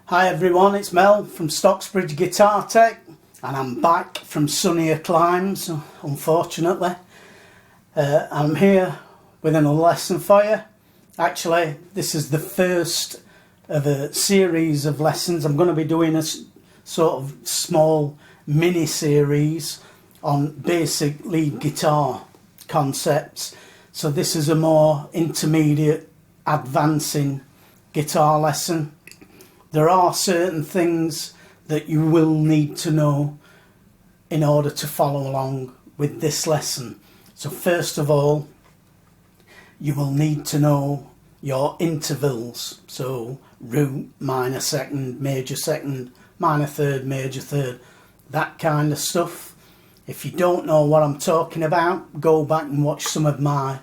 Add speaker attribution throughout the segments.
Speaker 1: Hi everyone, it's Mel from Stocksbridge Guitar Tech and I'm back from sunnier climes, unfortunately. I'm here with another lesson for you. Actually, this is the first of a series of lessons. I'm going to be doing a sort of small mini-series on basic lead guitar concepts. So this is a more intermediate, advancing guitar lesson. There are certain things that you will need to know in order to follow along with this lesson. So first of all, you will need to know your intervals. So root, minor second, minor third, major third, that kind of stuff. If you don't know what I'm talking about, go back and watch some of my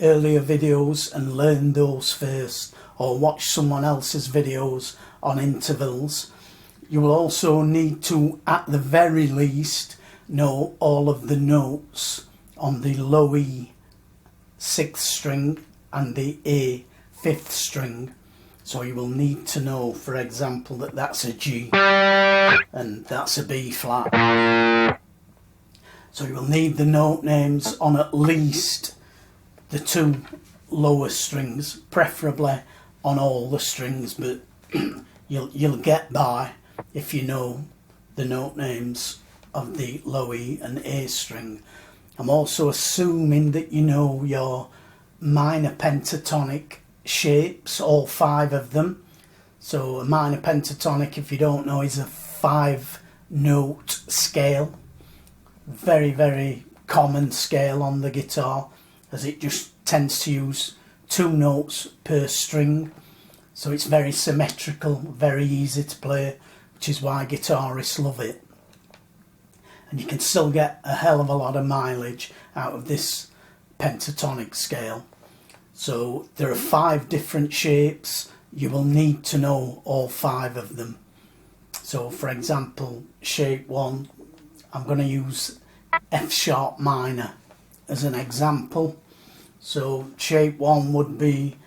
Speaker 1: earlier videos and learn those first, or watch someone else's videos on intervals. You will also need to, at the very least, know all of the notes on the low E 6th string and the A 5th string. So you will need to know, for example, that that's a G and that's a B flat. So you will need the note names on at least the two lower strings, preferably on all the strings, but you'll get by if you know the note names of the low E and A string. I'm also assuming that you know your minor pentatonic shapes, all 5 of them. So a minor pentatonic, if you don't know, is a 5-note scale. Very, very common scale on the guitar, as it just tends to use 2 notes per string. So it's very symmetrical, very easy to play, which is why guitarists love it. And you can still get a hell of a lot of mileage out of this pentatonic scale. So there are 5 different shapes. You will need to know all 5 of them. So for example, shape 1, I'm going to use F sharp minor as an example. So shape 1 would be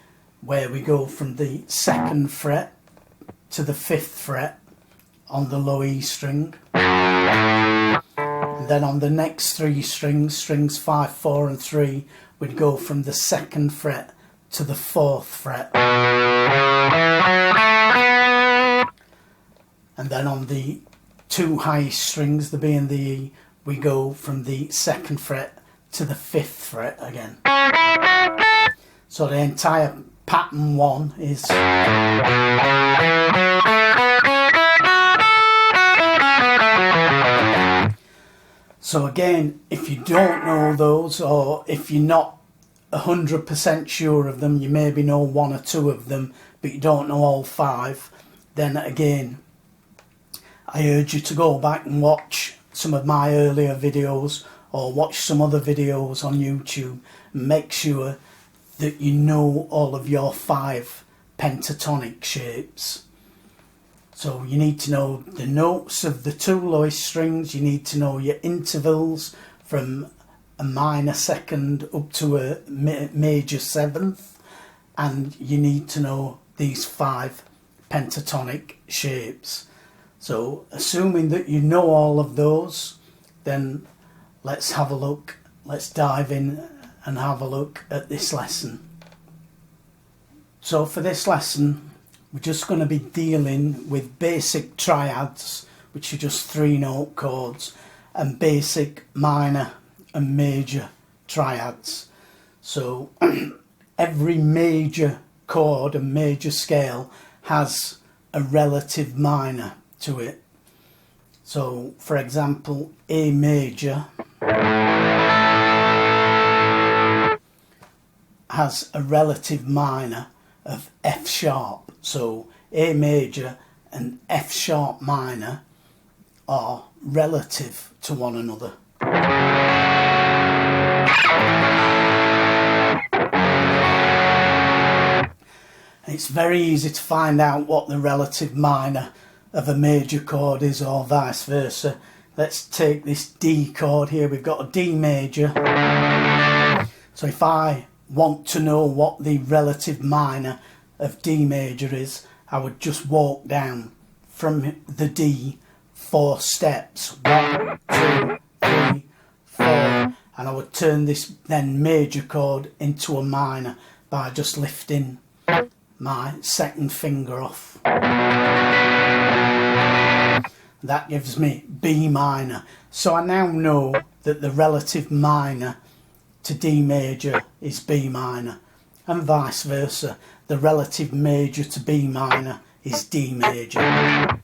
Speaker 1: where we go from the 2nd fret to the 5th fret on the low E string. And then on the next 3 strings, strings 5, 4 and 3, we'd go from the 2nd fret to the 4th fret. And then on the 2 highest strings, the B and the E, we go from the 2nd fret to the 5th fret again. So the entire pattern 1 is so again, if you don't know those, or if you're not 100% sure of them, you maybe know 1 or 2 of them but you don't know all 5, then again I urge you to go back and watch some of my earlier videos or watch some other videos on YouTube and make sure that you know all of your 5 pentatonic shapes. So you need to know the notes of the 2 lowest strings, you need to know your intervals from a minor 2nd up to a major 7th, and you need to know these 5 pentatonic shapes. So assuming that you know all of those, then let's have a look, let's dive in and have a look at this lesson. So for this lesson, we're just going to be dealing with basic triads, which are just 3-note chords, and basic minor and major triads. So every major chord and major scale has a relative minor to it. So for example, A major has a relative minor of F sharp. So A major and F sharp minor are relative to one another. And it's very easy to find out what the relative minor of a major chord is, or vice versa. Let's take this D chord here. We've got a D major. So if I want to know what the relative minor of D major is, I would just walk down from the D 4 steps. 1, 2, 3, 4. And I would turn this then major chord into a minor by just lifting my second finger off. That gives me B minor. So I now know that the relative minor to D major is B minor, and vice versa. The relative major to B minor is D major.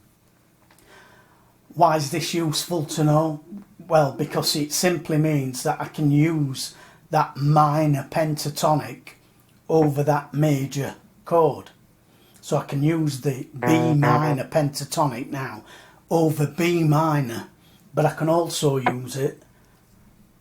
Speaker 1: Why is this useful to know? Well, because it simply means that I can use that minor pentatonic over that major chord. So I can use the B minor pentatonic now over B minor, but I can also use it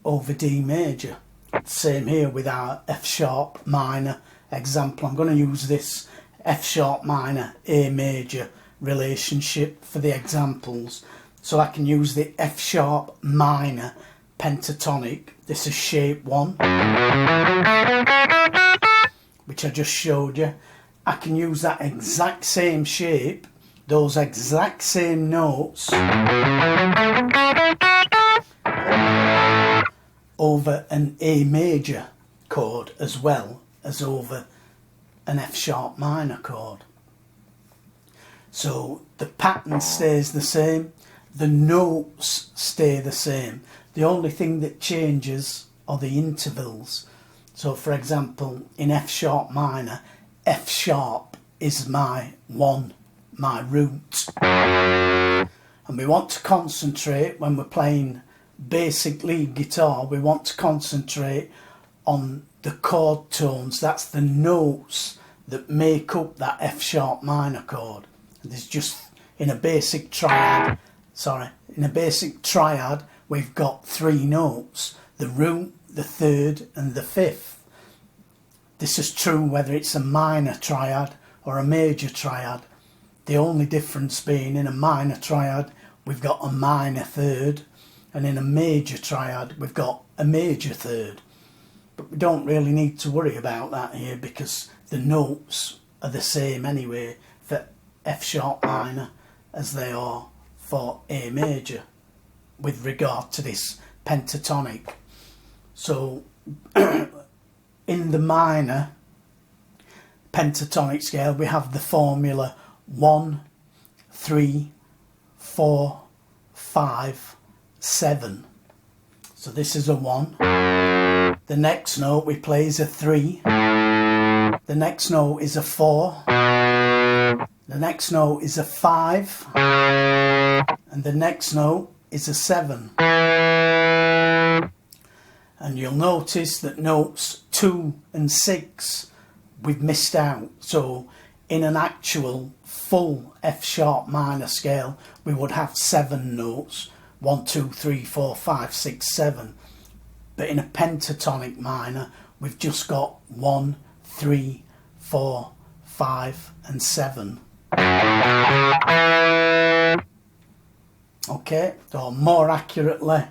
Speaker 1: over D major. Same here with our F sharp minor example. I'm going to use this F sharp minor A major relationship for the examples. So I can use the F sharp minor pentatonic. This is shape 1, which I just showed you. I can use that exact same shape, those exact same notes, over an A major chord as well as over an F sharp minor chord. So the pattern stays the same, the notes stay the same. The only thing that changes are the intervals. So for example, in F sharp minor, F sharp is my 1, my root. And we want to concentrate, when we're playing basic lead guitar, we want to concentrate on the chord tones. That's the notes that make up that F sharp minor chord. And there's just, in a basic triad, we've got 3 notes: the root, the third and the fifth. This is true whether it's a minor triad or a major triad. The only difference being, in a minor triad we've got a minor third, and in a major triad we've got a major third. But we don't really need to worry about that here, because the notes are the same anyway for F sharp minor as they are for A major with regard to this pentatonic. So in the minor pentatonic scale we have the formula 1, 3, 4, 5, 7. So this is a 1. The next note we play is a 3. The next note is a 4. The next note is a 5. And the next note is a 7. And you'll notice that notes 2 and 6 we've missed out. So in an actual full F sharp minor scale we would have 7 notes: 1, 2, 3, 4, 5, 6, 7. But in a pentatonic minor we've just got 1, 3, 4, 5 and 7. Okay, or more accurately,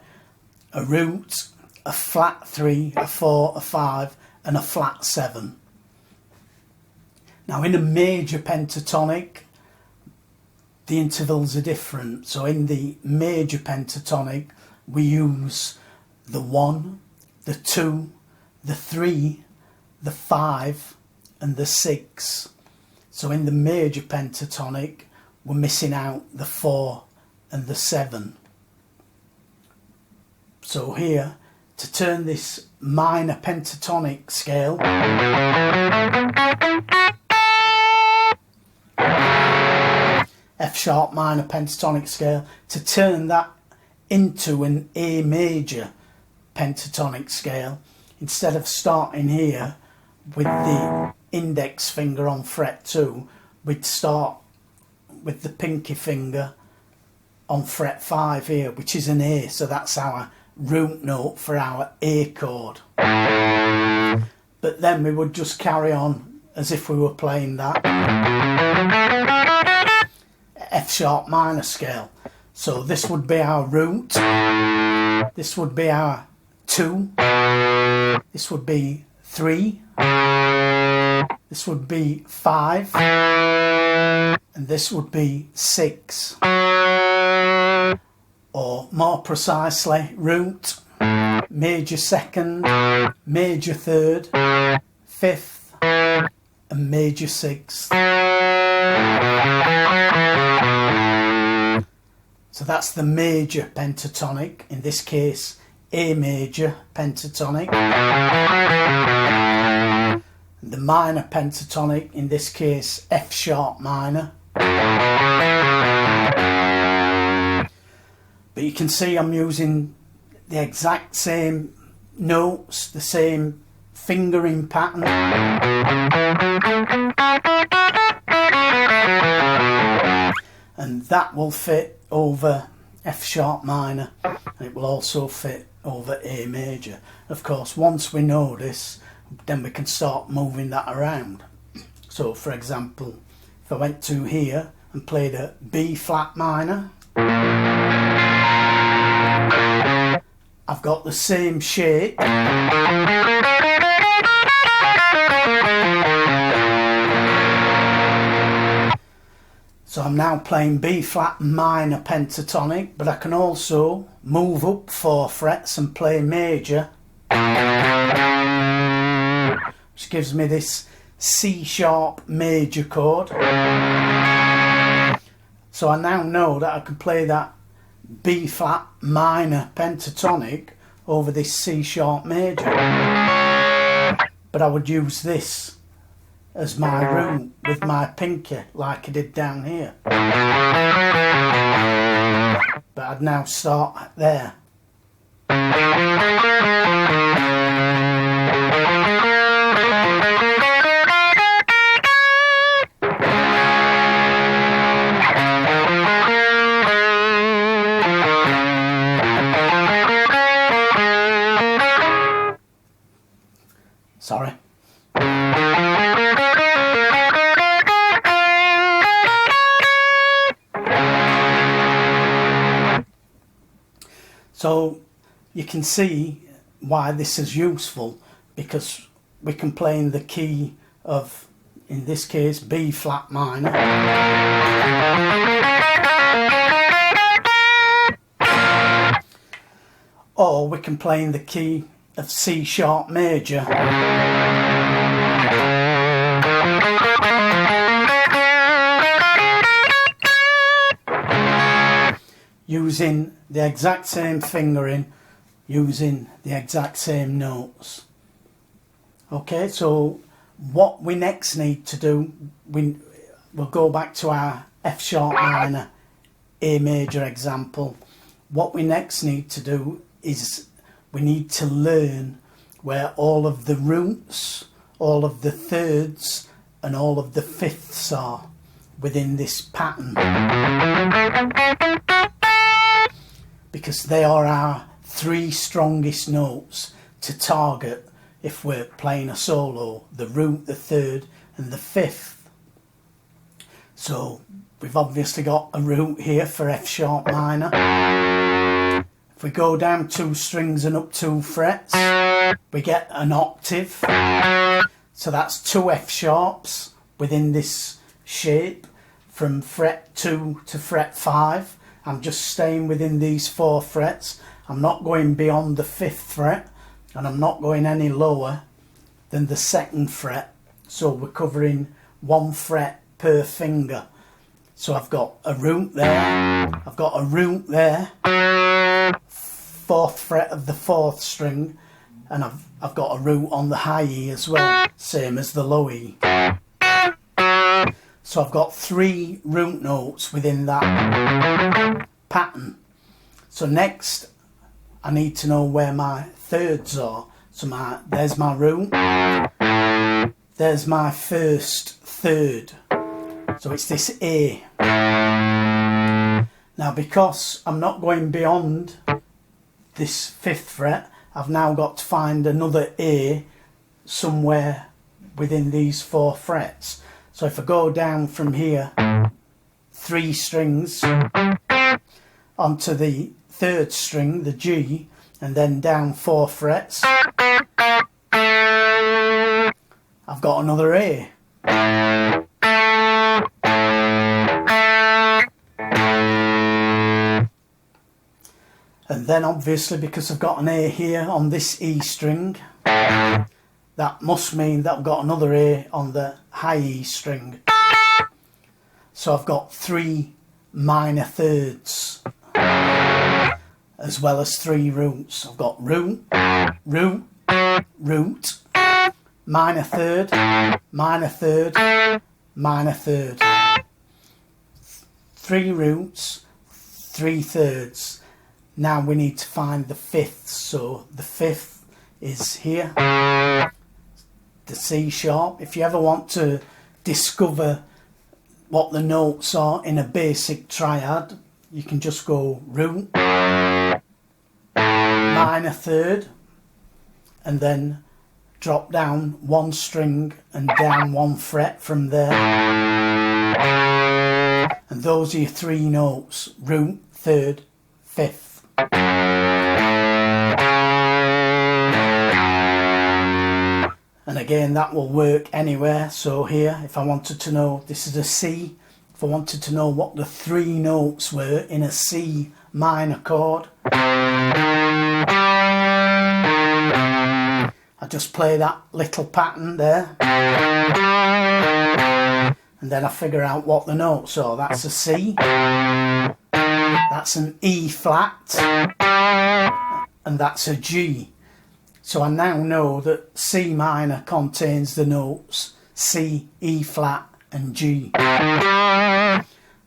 Speaker 1: a root, a flat 3, a 4, a 5 and a flat 7. Now in a major pentatonic the intervals are different. So in the major pentatonic we use the 1, the 2, the 3, the 5 and the 6. So in the major pentatonic we're missing out the 4 and the 7. So here, to turn this minor pentatonic scale F sharp minor pentatonic scale, to turn that into an A major pentatonic scale, instead of starting here with the index finger on fret 2, we'd start with the pinky finger on fret 5 here, which is an A, so that's our root note for our A chord. But then we would just carry on as if we were playing that F sharp minor scale. So this would be our root, this would be our 2, this would be 3, this would be 5, and and this would be 6. Or more precisely, root, major 2nd, major 3rd, 5th and major 6th. So that's the major pentatonic, in this case A major pentatonic. The minor pentatonic, in this case F sharp minor. But you can see I'm using the exact same notes, the same fingering pattern. And that will fit over F sharp minor, and it will also fit over A major. Of course, once we know this, then we can start moving that around. So for example, if I went to here and played a B flat minor, I've got the same shape, so I'm now playing B flat minor pentatonic, but I can also move up 4 frets and play major, which gives me this C sharp major chord. So I now know that I can play that B flat minor pentatonic over this C sharp major, but I would use this as my root with my pinky like I did down here, but I'd now start there. Sorry. So you can see why this is useful, because we can play in the key of, in this case, B flat minor, or we can play in the key of C sharp major, using the exact same fingering, using the exact same notes. Okay, so what we next need to do, we'll go back to our F sharp minor A major example. What we next need to do is we need to learn where all of the roots, all of the thirds and all of the fifths are within this pattern, because they are our 3 strongest notes to target if we're playing a solo: the root, the third and the fifth. So we've obviously got a root here for F sharp minor. If we go down 2 strings and up 2 frets, we get an octave. So that's 2 F sharps within this shape from fret 2 to fret 5. I'm just staying within these 4 frets. I'm not going beyond the 5th fret, and I'm not going any lower than the 2nd fret. So we're covering 1 fret per finger. So I've got a root there, I've got a root there, 4th fret of the 4th string, and I've got a root on the high E as well, same as the low E. So I've got 3 root notes within that pattern. So next I need to know where my thirds are. So there's my root, there's my first third, so it's this A. Now because I'm not going beyond this 5th fret, I've now got to find another A somewhere within these 4 frets. So if I go down from here 3 strings onto the 3rd string, the G, and then down 4 frets, I've got another A. And then obviously, because I've got an A here on this E string, that must mean that I've got another A on the high E string. So I've got 3 minor thirds as well as 3 roots. I've got root, root, root, minor third, minor third, minor third. 3 roots, 3 thirds. Now we need to find the fifth. So the fifth is here, the C sharp. If you ever want to discover what the notes are in a basic triad, you can just go root, minor third, and then drop down 1 string and down 1 fret from there. And those are your 3 notes: root, third, fifth. And again, that will work anywhere. So here, if I wanted to know, this is a C, if I wanted to know what the 3 notes were in a C minor chord, I just play that little pattern there, and then I figure out what the notes are. That's a C, that's an E flat, and that's a G. So I now know that C minor contains the notes C, E flat and G.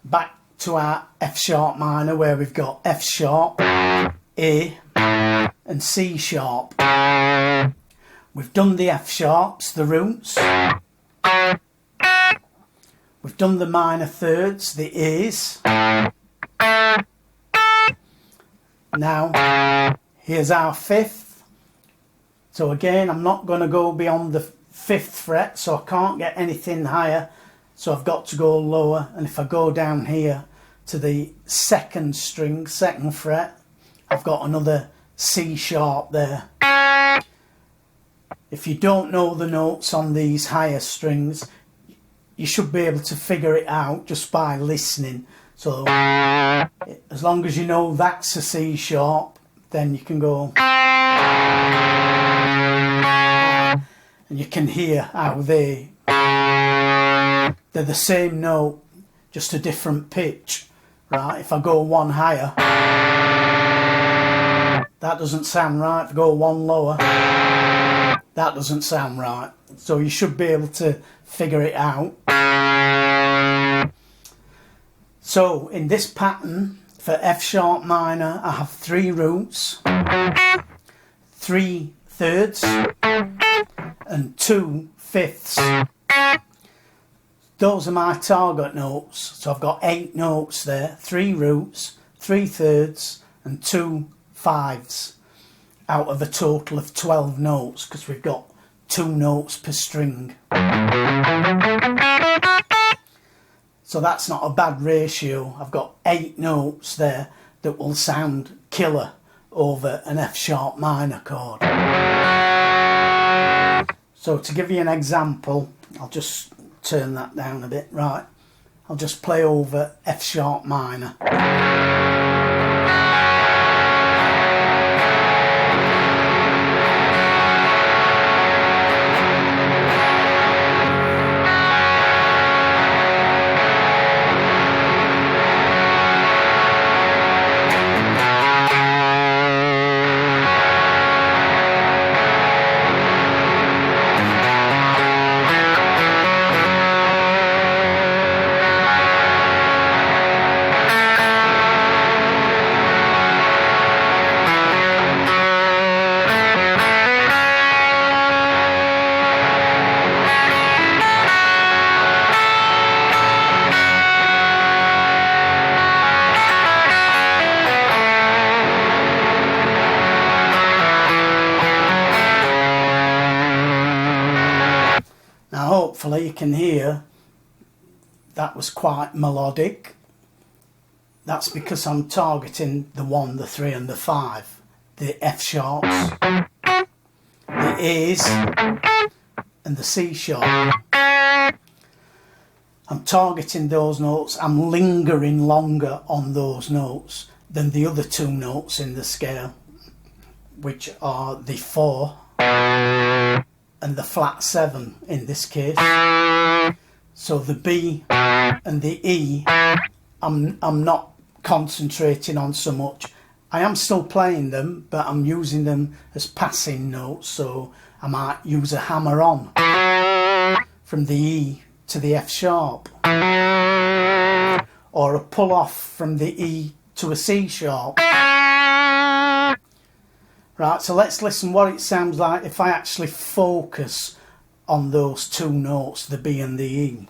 Speaker 1: Back to our F sharp minor, where we've got F sharp, A and C sharp. We've done the F sharps, the roots. We've done the minor thirds, the A's. Now here's our fifth. So again, I'm not going to go beyond the 5th fret, so I can't get anything higher, so I've got to go lower. And if I go down here to the 2nd string, 2nd fret, I've got another C sharp there. If you don't know the notes on these higher strings, you should be able to figure it out just by listening. So as long as you know that's a C sharp, then you can go, and you can hear how they're the same note, just a different pitch, right? If I go 1 higher, that doesn't sound right. If I go 1 lower, that doesn't sound right. So you should be able to figure it out. So in this pattern for F sharp minor, I have 3 roots, 3 thirds and 2 fifths. Those are my target notes. So I've got 8 notes there, 3 roots, 3 thirds and 2 fives out of a total of 12 notes, because we've got 2 notes per string. So that's not a bad ratio. I've got 8 notes there that will sound killer over an F sharp minor chord. So to give you an example, I'll just turn that down a bit. Right, I'll just play over F sharp minor. Hopefully you can hear that was quite melodic. That's because I'm targeting the 1, the 3 and the 5. The F sharps, the A's and the C sharp. I'm targeting those notes. I'm lingering longer on those notes than the other two notes in the scale, which are the 4 and the flat 7 in this case. So the B and the E, I'm not concentrating on so much. I am still playing them, but I'm using them as passing notes, so I might use a hammer on from the E to the F sharp, or a pull off from the E to a C sharp. Right, so let's listen what it sounds like if I actually focus on those two notes, the B and the E.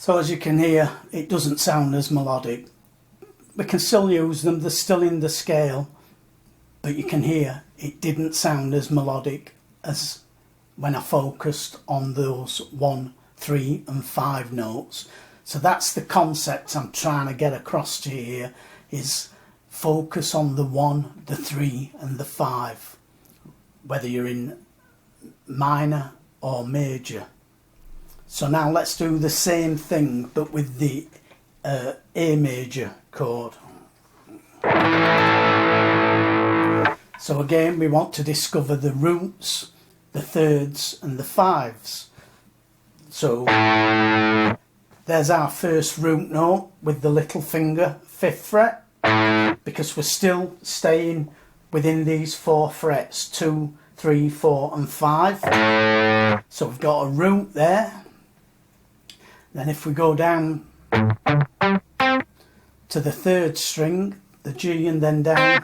Speaker 1: So as you can hear, it doesn't sound as melodic. We can still use them, they're still in the scale, but you can hear it didn't sound as melodic as when I focused on those 1, 3 and 5 notes. So that's the concept I'm trying to get across to you here, is focus on the 1, the 3 and the 5, whether you're in minor or major. So now let's do the same thing, but with the A major chord. So again, we want to discover the roots, the thirds and the 5s. So there's our first root note with the little finger, 5th fret, because we're still staying within these 4 frets, 2, 3, 4 and 5. So we've got a root there. Then if we go down to the 3rd string, the G, and then down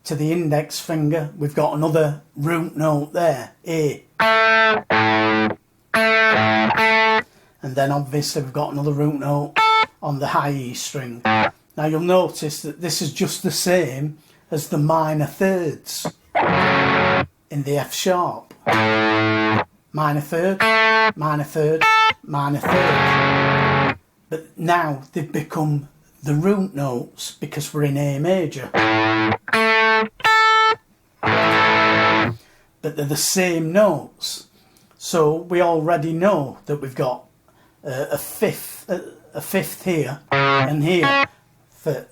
Speaker 1: to the index finger, we've got another root note there, A. And then obviously we've got another root note on the high E string. Now you'll notice that this is just the same as the minor thirds in the F sharp. Minor third, minor third, minor third. But now they've become the root notes because we're in A major. But they're the same notes. So we already know that we've got a fifth here and here for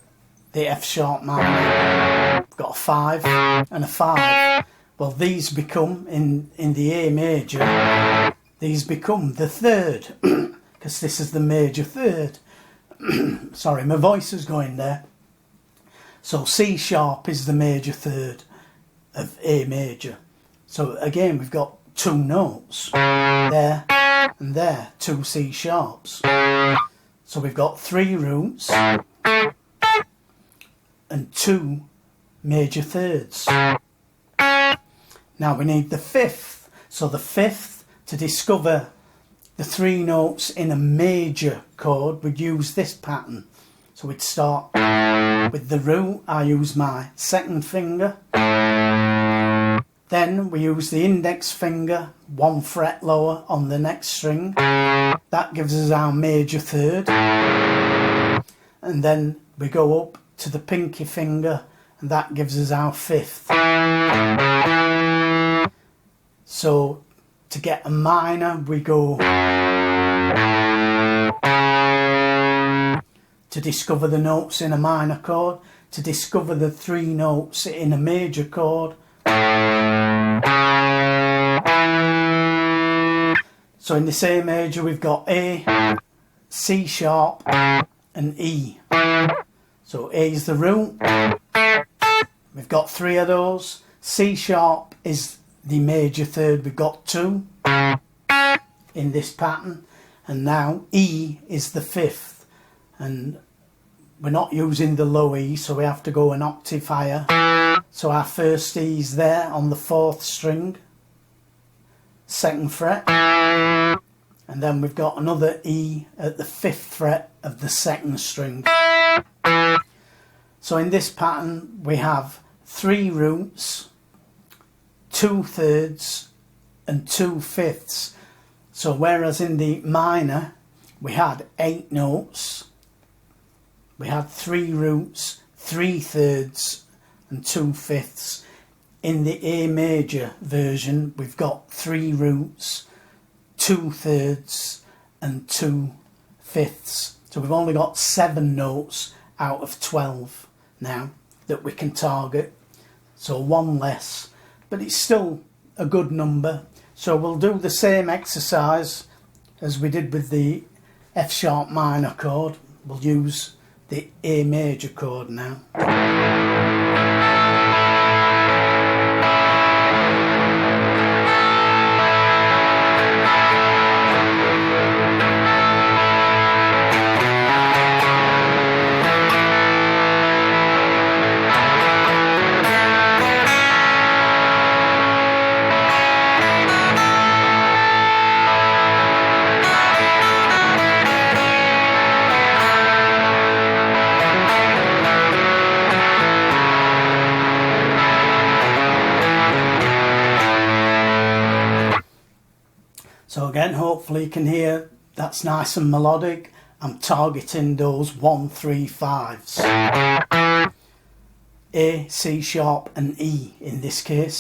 Speaker 1: the F sharp minor. We've got a 5 and a 5. Well, these become, in the A major, these become the third, because this is the major third. Sorry, my voice is going there. So C sharp is the major third of A major. So again, we've got 2 notes, there and there, 2 C sharps. So we've got 3 roots and 2 major thirds. Now we need the 5th. So the 5th, to discover the 3 notes in a major chord, we'd use this pattern. So we'd start with the root. I use my 2nd finger. Then we use the index finger 1 fret lower on the next string. That gives us our major third. And then we go up to the pinky finger, and that gives us our 5th. So to get a minor, we go to discover the notes in a minor chord, to discover the 3 notes in a major chord. So in the same major we've got A, C sharp and E. So A is the root, we've got 3 of those. C sharp is the major third, we've got 2 in this pattern, and now E is the 5th, and we're not using the low E, so we have to go an octave higher. So our first E is there on the 4th string, 2nd fret, and then we've got another E at the 5th fret of the 2nd string. So in this pattern we have 3 roots, 2/3 and 2/5. So whereas in the minor we had 8 notes, we had 3 roots, 3/3 and 2/5. In the A major version we've got 3 roots, 2/3 and 2/5. So we've only got 7 notes out of 12 now that we can target. So 1 less, but it's still a good number. So we'll do the same exercise as we did with the F sharp minor chord. We'll use the A major chord now. So again, hopefully you can hear that's nice and melodic. I'm targeting those 1, 3, 5s. A, C sharp and E in this case.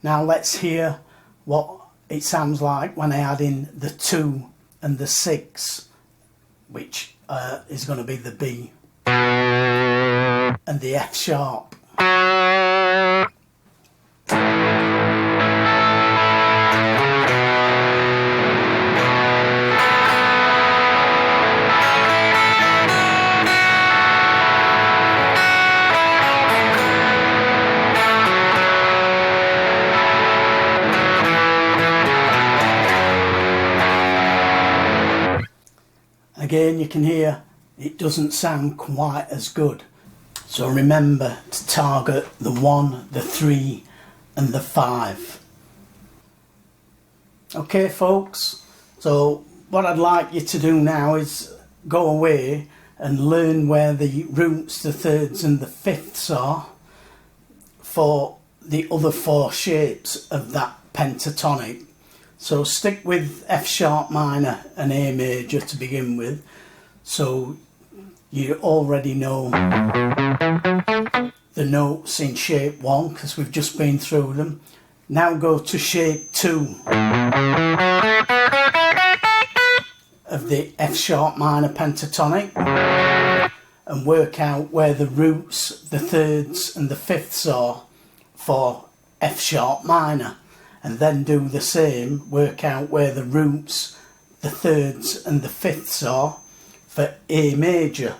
Speaker 1: Now let's hear what it sounds like when I add in the 2 and the 6, which is going to be the B and the F sharp. Again, you can hear it doesn't sound quite as good. So remember to target the 1, the 3 and the 5. Okay folks, so what I'd like you to do now is go away and learn where the roots, the 3rds and the 5ths are for the other 4 shapes of that pentatonic. So stick with F sharp minor and A major to begin with, so you already know the notes in shape 1 because we've just been through them. Now go to shape 2 of the F sharp minor pentatonic and work out where the roots, the 3rds and the 5ths are for F sharp minor. And then do the same, work out where the roots, the 3rds and the 5ths are for A major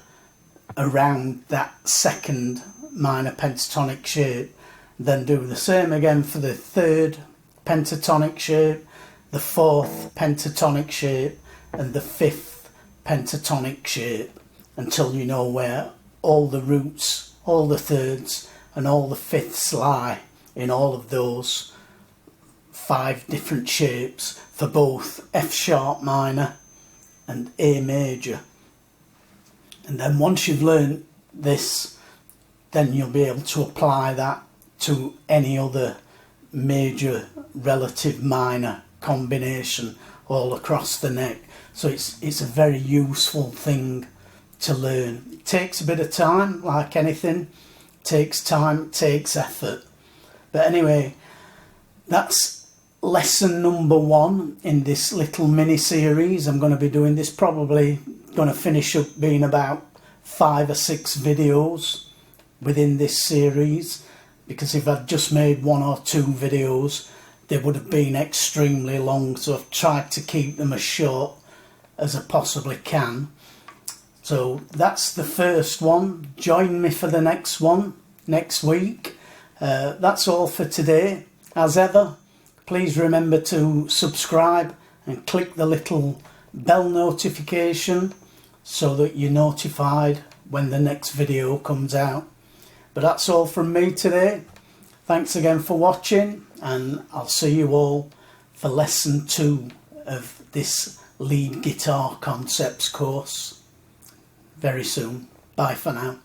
Speaker 1: around that 2nd minor pentatonic shape. Then do the same again for the 3rd pentatonic shape, the 4th pentatonic shape and the 5th pentatonic shape until you know where all the roots, all the 3rds and all the 5ths lie in all of those 5 different shapes for both F sharp minor and A major. And then once you've learned this, then you'll be able to apply that to any other major relative minor combination all across the neck. So it's a very useful thing to learn. It takes a bit of time, like anything. It takes time, it takes effort. But anyway, that's lesson number 1 in this little mini series. I'm going to be doing this, probably going to finish up being about 5 or 6 videos within this series, because if I'd just made 1 or 2 videos they would have been extremely long, so I've tried to keep them as short as I possibly can. So that's the first one. Join me for the next one next week. That's all for today. As ever, please remember to subscribe and click the little bell notification so that you're notified when the next video comes out. But that's all from me today. Thanks again for watching, and I'll see you all for lesson 2 of this lead guitar concepts course very soon. Bye for now.